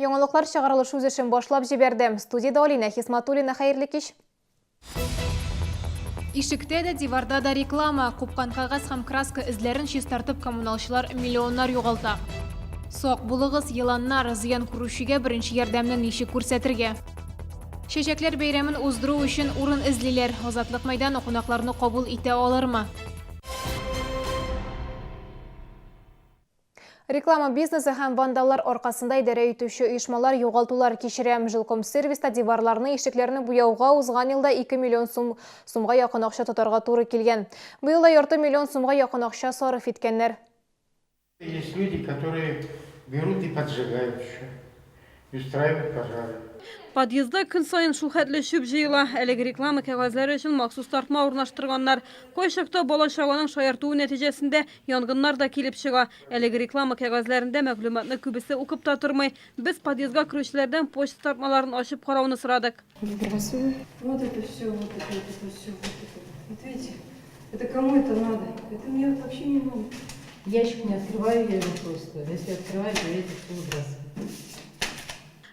Яңалыклар чыгарылышы үзешен башлап җибәрде. Студияда Алина Хисматуллина, хәерле кич. Ишектә дә, диварда да реклама. Купкан кагаз һәм краска эзләрен чистартып коммуналчылар миллионнар югалта. Сак булыгыз, еланнар, зыян күрүчегә беренче ярдәмне ничек күрсәтергә. Чәчәкләр бәйрәмен уздыру өчен урын эзлиләр. Азатлык мәйданы кунакларны кабул итә алырмы? Реклама бизнесы һәм вандалар аркасында идарә итүче оешмалар югалтулар кичерә. Жилкомсервиста диварларны, ишекләрне буяуга узган елда 2 миллион сумга якын акча тотарга туры килгән. Бу елда ярты миллион сумга якын акча сарыф иткәннәр. Есть люди, которые берут и поджигают еще, и устраивают пожары. Подъезда көн сайын шул хәтле шүп җыела. Әлеге реклама кәгазьләре өчен махсус тартма урнаштырганнар. Кай чакта бала чаганың шаяртуы нәтиҗәсендә янгыннар да килеп чыга. Әлеге реклама кәгазьләрендә мәгълүматны күбесе укып та тормый. Без подъездга керүчеләрдән почта тартмаларын ачып карауны сорадык. Здравствуй. Вот это все, вот это. Вот видите, это кому это надо? Это мне вообще не надо. Ящик не открываю, я его просто. Если открываю, то видите, что здравствуй.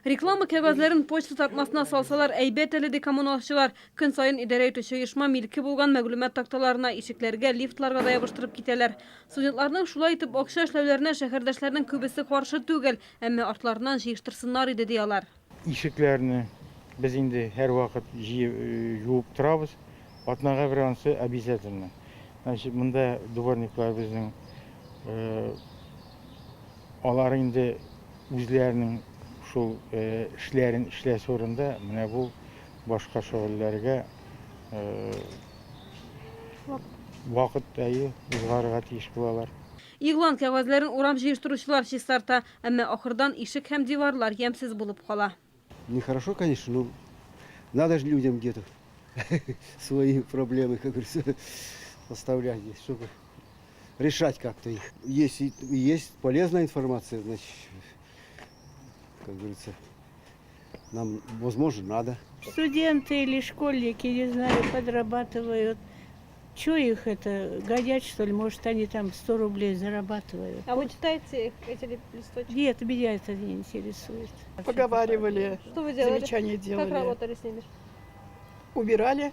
Реклама кәгазьләрен почта тартмасына салсалар, әйбәт әле ди коммуналчылар. Көн сайын идарә итүче оешма милке булган мәгълүмат такталарына, ишекләргә, лифтларга да ябыштырып китәләр. Студентларның шулай итеп акча эшләүләренә шәһәрдәшләрнең күбесе каршы түгел, әмма артларыннан җыештырсыннар иде диялар. Ишекләрне без инде һәр вакыт юып торабыз. Атнага бер ансы обязательно. Значит, монда дворниклар безнең алар инде үзләренең шул эшләрен эшләс урында менә бу башка шөгыльләргә вакыт узгарырга тиеш булалар. Иглан кәгазьләрен урам җыештыручылар чистарта, әмма ахырдан ишек һәм диварлар ямьсез булып кала. Нехорошо, конечно, но надо же людям где-то свои проблемы, как говорится, оставлять здесь, чтобы решать как-то их. Если есть полезная информация, значит, как говорится, нам, возможно, надо. Студенты или школьники, не знаю, подрабатывают. Чего их это, годят, что ли? Может, они там 100 рублей зарабатывают. А вы читаете эти листочки? Нет, меня это не интересует. Поговаривали, Что вы делали? замечания делали. Как работали с ними? Убирали?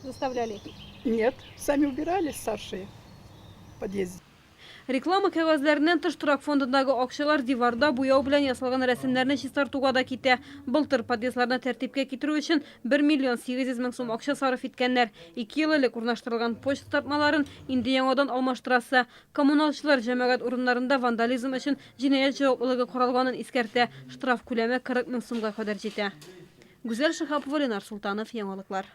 Заставляли? Нет, сами убирали старшие в подъезде. Реклама кәгазьләреннән тыш торак фондындагы акчалар диварда буяу белән ясалган рәсемнәрне чистартуга да китә. Былтыр подъездларны тәртипкә китерү өчен 1 миллион 800 мең сум акча сарыф иткәннәр. 2 ел элек урнаштырылган почта тартмаларын инде яңадан алмаштырасы. Коммуналчылар җәмәгать урыннарында вандализм өчен җинаять җаваплылыгы каралганын искәртә. Штраф күләме 40 мең сумга кадәр җитә. Гүзәл Шихапова, Ленар Султанов, яңалыклар.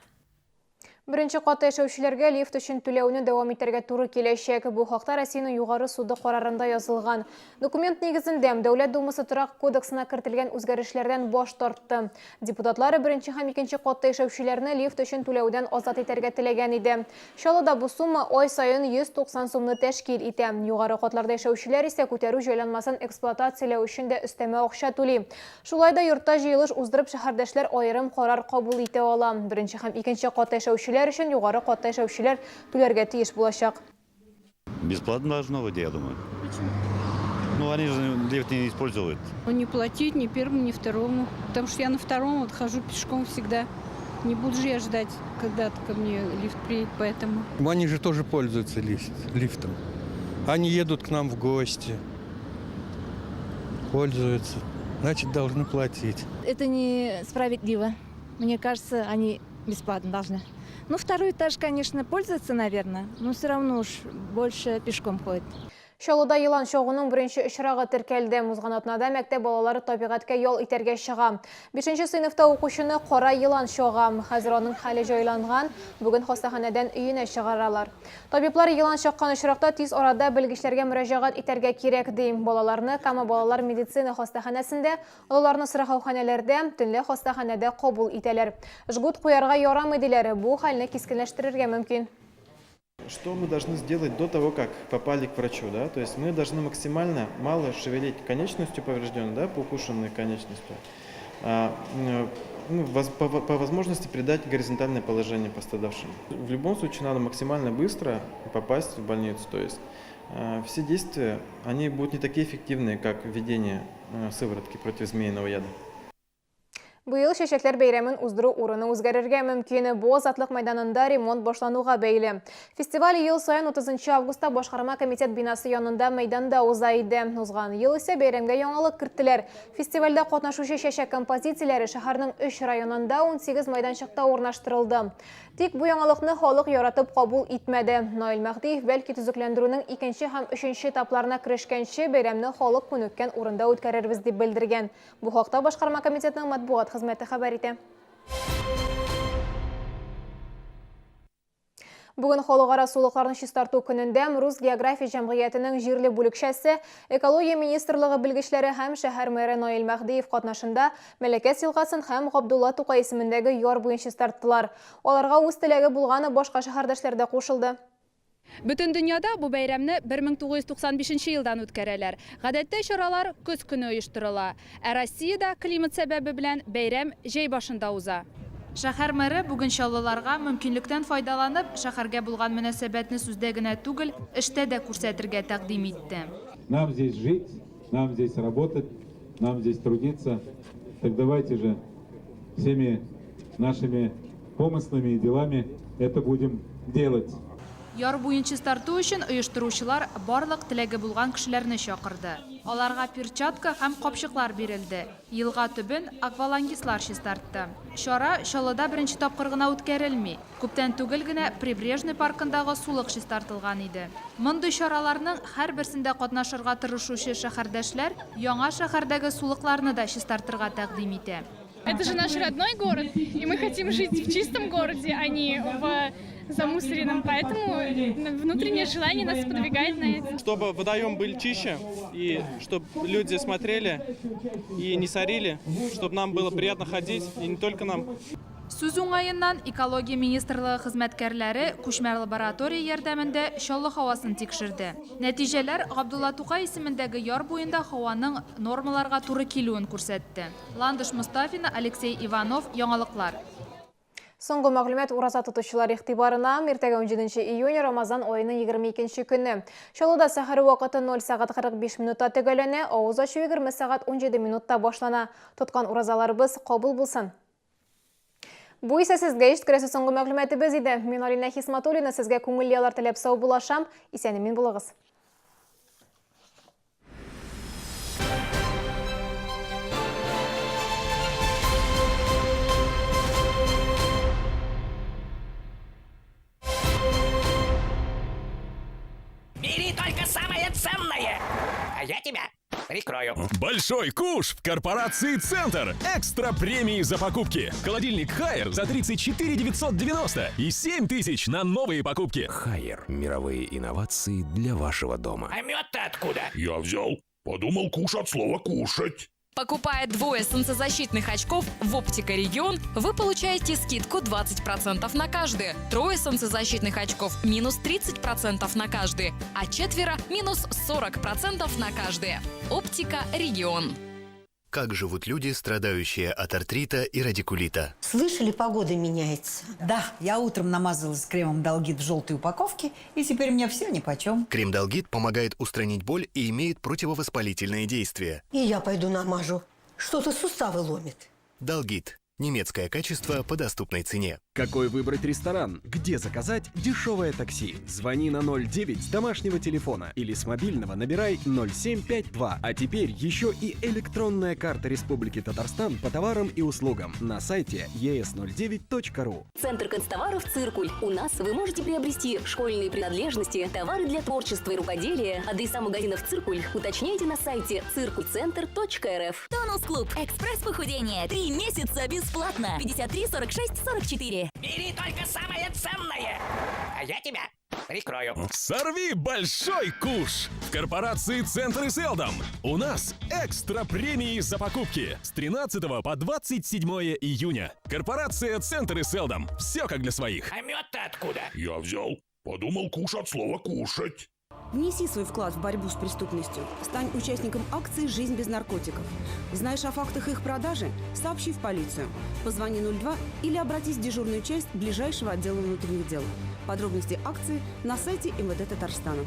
Беренче катта яшәүчеләргә лифт өчен түләүне дәвам итәргә туры киләчәк. Бу хакта Россиянең югары суды карарында язылган. Документ нигезендә Дәүләт Думасы торак кодексына кертелгән үзгәрешләрдән баш тартты. Депутатлары беренче һәм икенче катта яшәүчеләрне лифт өчен түләүдән азат итәргә теләгән иде. Чаллыда бу сума ай саен 190 сумны тәшкил итә. Югары катларда яшәүчеләр исә күтәрү җайланмасын эксплуатацияләү өчен дә өстәмә акча түли. Шулай да йортта җыелыш уздырып шәһәрдәшләр аерым карар кабул итә ала. Беренче һәм икенче катта яшәүчеләр өчен югары катта яшәүчеләр түләргә тиеш булачак. Бесплатно должно быть, я думаю. Почему? Ну, они же лифт не используют. Не платить ни первому, ни второму. Потому что я на втором вот хожу пешком всегда. Не буду же я ждать, когда-то ко мне лифт приедет, поэтому. Они же тоже пользуются лифтом. Они едут к нам в гости, пользуются, значит, должны платить. Это несправедливо. Мне кажется, они бесплатно должны. Ну, второй этаж, конечно, пользуется, наверное, но все равно уж больше пешком ходит. Чаллыда елан чогының беренче очрагы теркәлде. Узган атнада мәктәп балалары табигатькә ял итәргә чыга. 5нче сыйныфта укучыны кара елан чога. Хәзер аның хәле җайланган. Бүген хастаханәдән өенә чыгаралар. Табиблар елан чаккан очракта тиз арада белгечләргә мөрәҗәгать итәргә кирәк ди. Балаларны Кама балалар медицина хастаханәсендә, олыларны сырахауханәләрдә, төнле хастаханәдә кабул итәләр. Жгут куярга ярамый диләр. Бу хәлне кискенләштерергә мөмкин. Что мы должны сделать до того, как попали к врачу, да? То есть мы должны максимально мало шевелить конечностью поврежденной, да, по укушенной конечностью. По возможности придать горизонтальное положение пострадавшим. В любом случае надо максимально быстро попасть в больницу, то есть все действия, они будут не такие эффективные, как введение сыворотки против змеиного яда. Быйыл шешеклер бейремен уздыру урыны үзгәрергә мөмкине Боз атлык майданында ремонт башлануга бәйле. Фестиваль ел сайын 30 августта Башкарма комитет бинасы янында мәйданда уза иде. Узган ел исә бәйрәмгә яңалык кертеләр. Фестивальдә катнашучы шәшәк композицияләре шәһәрнең 3 районында 18 мәйданчыкта урнаштырылды. Тик бу яңалыкны халык яратып кабул итмәде. Наил Мәхдиев бәлки төзекләндерүнең 2 һәм 3 этапларына керешкәнче бәйрәмне халык күнеккән урында үткәрербез дип белдергән. Бу хакта Башкарма комитетының матбугат хезмәте хәбәр итә. Бүген халыкара сулыкларны чистарту көнендә Рус география җәмгыятенең җирле бүлекчәсе, экология министрлыгы белгечләре һәм шәһәр мэры Наил Мәхдиев катнашында Мәләкәс елгасын һәм Габдулла Тукай исемендәге яр буен чистарттылар. Аларга үз теләге булганы башка шәһәрдәшләр дә кушылды. Бүтін дөньяда бу бәйрәмне 1995 елдан үткәрәләр. Гадәттә чаралар көз көне оештырыла. Ә Россиядә климат сәбәбе белән бәйрәм җәй башында уза. Шәһәр мэры бүген чаллыларга мөмкинлектән файдаланып, шәһәргә булган мөнәсәбәтне сүздә генә түгел, эштә дә күрсәтергә тәкъдим итте. Нам здесь жить, нам здесь работать, нам здесь трудиться. Так давайте же всеми нашими помыслами и делами это будем делать. Яр буен чистарту өчен оештыручылар барлык теләге булган кешеләрне чакырды. Аларга перчатка һәм капчыклар бирелде. Елга төбен аквалангислар чистартты. Чара Чаллыда беренче тапкыр гына үткәрелми. Күптән түгел генә Прибрежный паркындагы сулык чистартылган иде. Мондый чараларның һәрберсендә катнашырга тырышучы шәһәрдәшләр яңа шәһәрдәге сулыкларны да чистартырга тәкъдим итә. Это же наш родной город, и мы хотим жить в чистом городе, а не в замусоренном, поэтому внутреннее желание нас подвигает на это. Чтобы водоем был чище, и чтобы люди смотрели и не сорили, чтобы нам было приятно ходить, и не только нам. Сүз уңайыннан экология министрлыгы хезмәткәрләре күчмә лаборатория ярдәмендә Чаллы һавасын тикшерде. Нәтиҗәләр Габдулла Тукай исемендәге яр буенда һаваның нормаларга туры килүен күрсәтте. Ландыш Мустафина, Алексей Иванов, яңалыклар. Соңгы мәгълүмат ураза тотучылар игътибарына иртәгә 17 июнь Рамазан аеның 22 көнне. Чаллыда сәхәр вакыты 0 сәгать 45 минутта төгәлләнә, авыз ачу 20 сәгать 17 минутта башлана. Тоткан уразаларыбыз кабул булсын. Бу исә сезгә ишеткерәсе соңгы мәгълүматыбыз иде. Мин Алина Хисматуллина сезгә күңелле ялар теләп сау булашам. Исәнмен булыгыз. Бери только самое ценное, а я тебя прикрою. Большой куш в корпорации «Центр». Экстра премии за покупки. Холодильник «Хайер» за 34 990 и 7 тысяч на новые покупки. «Хайер» – мировые инновации для вашего дома. А мед-то откуда? Я взял. Подумал, куш от слова «кушать». Покупая 2 солнцезащитных очков в «Оптика Регион», вы получаете скидку 20% на каждый. 3 солнцезащитных очков – минус 30% на каждый, а 4 – минус 40% на каждый. «Оптика Регион». Как живут люди, страдающие от артрита и радикулита? Слышали, погода меняется? Да, я утром намазалась кремом «Долгит» в желтой упаковке, и теперь мне все нипочем. Крем «Долгит» помогает устранить боль и имеет противовоспалительное действие. И я пойду намажу. Что-то суставы ломит. «Долгит». Немецкое качество по доступной цене. Какой выбрать ресторан? Где заказать дешевое такси? Звони на 09 с домашнего телефона или с мобильного набирай 0752. А теперь еще и электронная карта Республики Татарстан по товарам и услугам на сайте es09.ru. Центр канцтоваров «Циркуль». У нас вы можете приобрести школьные принадлежности, товары для творчества и рукоделия. Адреса магазинов «Циркуль» уточняйте на сайте circulcenter.rf. Тонус-клуб. Экспресс-похудение. 3 месяца бесплатно. 53 46 44. Бери только самое ценное, а я тебя прикрою. Сорви большой куш в корпорации «Центр» и «Селдом». У нас экстра премии за покупки с 13 по 27 июня. Корпорация «Центр» и «Селдом». Все как для своих. А мед-то откуда? Я взял. Подумал, куш от слова «кушать». Внеси свой вклад в борьбу с преступностью. Стань участником акции «Жизнь без наркотиков». Знаешь о фактах их продажи? Сообщи в полицию. Позвони 02 или обратись в дежурную часть ближайшего отдела внутренних дел. Подробности акции на сайте МВД Татарстана.